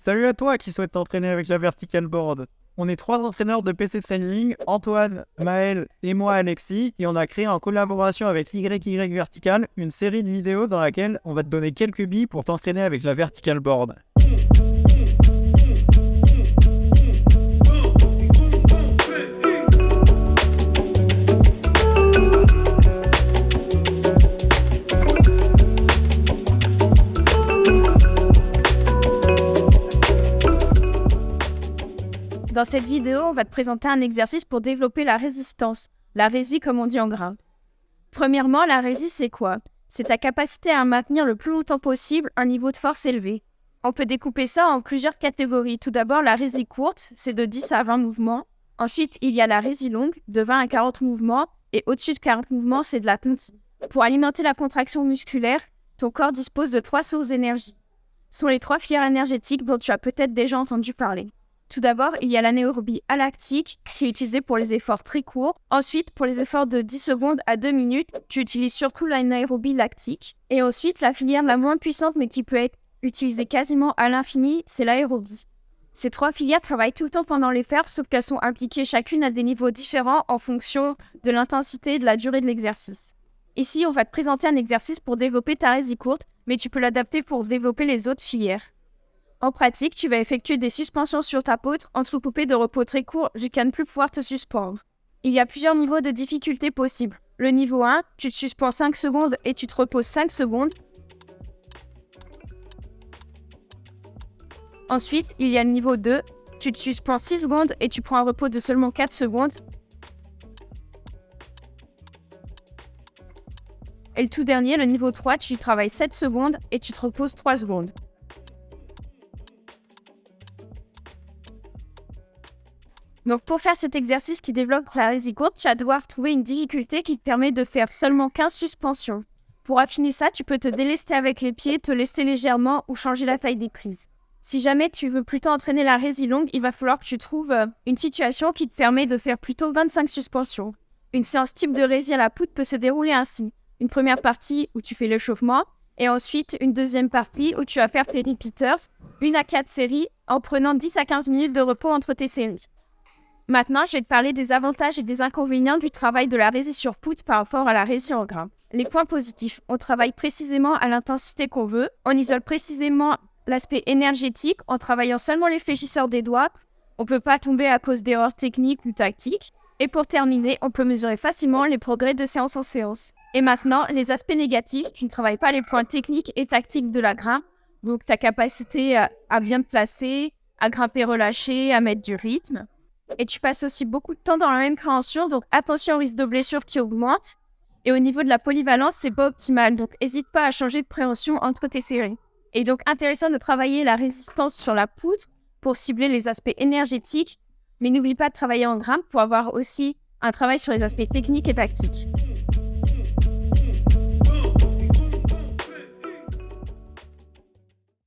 Salut à toi qui souhaite t'entraîner avec la Vertical Board. On est 3 entraîneurs de PC Training, Antoine, Maël et moi Alexis, et on a créé en collaboration avec YY Vertical une série de vidéos dans laquelle on va te donner quelques billes pour t'entraîner avec la Vertical Board. Dans cette vidéo, on va te présenter un exercice pour développer la résistance, la rési comme on dit en gras. Premièrement, la rési c'est quoi? C'est ta capacité à maintenir le plus longtemps possible un niveau de force élevé. On peut découper ça en plusieurs catégories. Tout d'abord, la rési courte, c'est de 10 à 20 mouvements. Ensuite, il y a la rési longue, de 20 à 40 mouvements. Et au-dessus de 40 mouvements, c'est de la tonti. Pour alimenter la contraction musculaire, ton corps dispose de 3 sources d'énergie. Ce sont les 3 filières énergétiques dont tu as peut-être déjà entendu parler. Tout d'abord, il y a l'anaérobie alactique qui est utilisée pour les efforts très courts. Ensuite, pour les efforts de 10 secondes à 2 minutes, tu utilises surtout l'anaérobie lactique. Et ensuite, la filière la moins puissante mais qui peut être utilisée quasiment à l'infini, c'est l'aérobie. Ces 3 filières travaillent tout le temps pendant l'effort, sauf qu'elles sont impliquées chacune à des niveaux différents en fonction de l'intensité et de la durée de l'exercice. Ici, on va te présenter un exercice pour développer ta rési courte, mais tu peux l'adapter pour développer les autres filières. En pratique, tu vas effectuer des suspensions sur ta poutre, entrecoupées de repos très courts jusqu'à ne plus pouvoir te suspendre. Il y a plusieurs niveaux de difficulté possibles. Le niveau 1, tu te suspends 5 secondes et tu te reposes 5 secondes. Ensuite, il y a le niveau 2, tu te suspends 6 secondes et tu prends un repos de seulement 4 secondes. Et le tout dernier, le niveau 3, tu travailles 7 secondes et tu te reposes 3 secondes. Donc pour faire cet exercice qui développe la rési courte, tu vas devoir trouver une difficulté qui te permet de faire seulement 15 suspensions. Pour affiner ça, tu peux te délester avec les pieds, te lester légèrement ou changer la taille des prises. Si jamais tu veux plutôt entraîner la rési longue, il va falloir que tu trouves une situation qui te permet de faire plutôt 25 suspensions. Une séance type de rési à la poutre peut se dérouler ainsi. Une première partie où tu fais l'échauffement et ensuite une deuxième partie où tu vas faire tes repeaters, 1 à 4 séries en prenant 10 à 15 minutes de repos entre tes séries. Maintenant, je vais te parler des avantages et des inconvénients du travail de la rési sur poutre par rapport à la rési en gras. Les points positifs, on travaille précisément à l'intensité qu'on veut, on isole précisément l'aspect énergétique en travaillant seulement les fléchisseurs des doigts, on ne peut pas tomber à cause d'erreurs techniques ou tactiques, et pour terminer, on peut mesurer facilement les progrès de séance en séance. Et maintenant, les aspects négatifs, tu ne travailles pas les points techniques et tactiques de la grimpe, donc ta capacité à bien te placer, à grimper relâché, à mettre du rythme. Et tu passes aussi beaucoup de temps dans la même préhension, donc attention au risque de blessure qui augmente. Et au niveau de la polyvalence, c'est pas optimal, donc n'hésite pas à changer de préhension entre tes séries. Et donc intéressant de travailler la résistance sur la poutre pour cibler les aspects énergétiques, mais n'oublie pas de travailler en grimpe pour avoir aussi un travail sur les aspects techniques et tactiques.